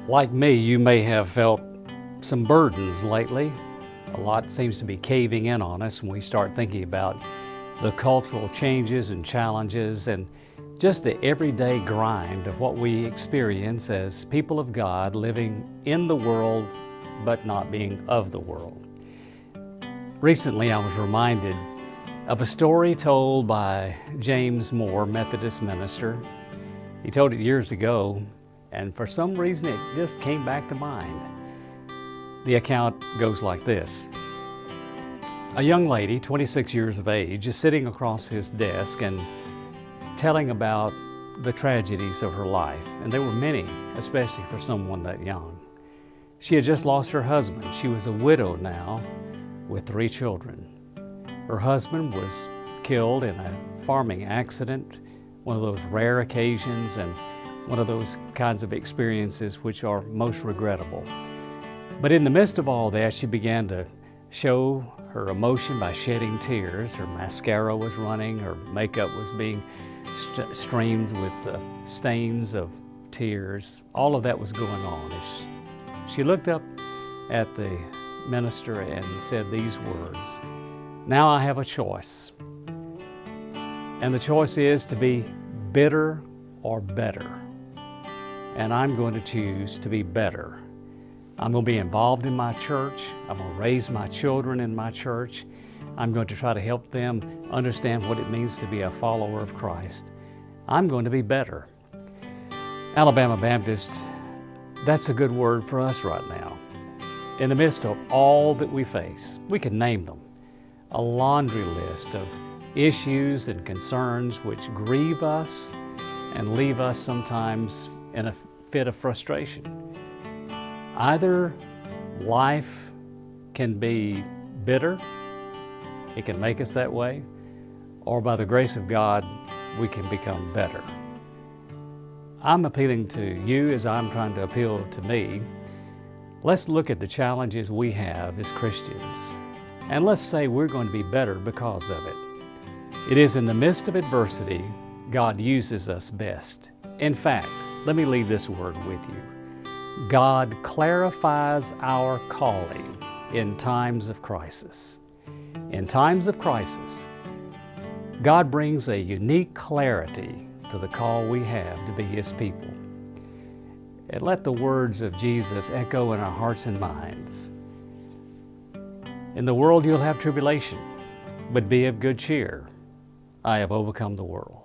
Like me, you may have felt some burdens lately. A lot seems to be caving in on us when we start thinking about the cultural changes and challenges and just the everyday grind of what we experience as people of God living in the world but not being of the world. Recently, I was reminded of a story told by James Moore, Methodist minister. He told it years ago, and for some reason it just came back to mind. The account goes like this. A young lady, 26 years of age, is sitting across his desk and telling about the tragedies of her life, and there were many, especially for someone that young. She had just lost her husband. She was a widow now with 3 children. Her husband was killed in a farming accident, one of those rare occasions and one of those kinds of experiences which are most regrettable. But in the midst of all that, she began to show her emotion by shedding tears. Her mascara was running, her makeup was being streamed with stains of tears. All of that was going on. She looked up at the minister and said these words, "Now I have a choice. And the choice is to be bitter or better. And I'm going to choose to be better. I'm going to be involved in my church. I'm going to raise my children in my church. I'm going to try to help them understand what it means to be a follower of Christ. I'm going to be better." Alabama Baptist, that's a good word for us right now. In the midst of all that we face, we can name them, a laundry list of issues and concerns which grieve us and leave us sometimes in a fit of frustration. Either life can be bitter, it can make us that way, or by the grace of God, we can become better. I'm appealing to you as I'm trying to appeal to me. Let's look at the challenges we have as Christians, and let's say we're going to be better because of it. It is in the midst of adversity God uses us best. In fact, let me leave this word with you. God clarifies our calling in times of crisis. In times of crisis, God brings a unique clarity to the call we have to be His people. And let the words of Jesus echo in our hearts and minds. In the world you'll have tribulation, but be of good cheer. I have overcome the world.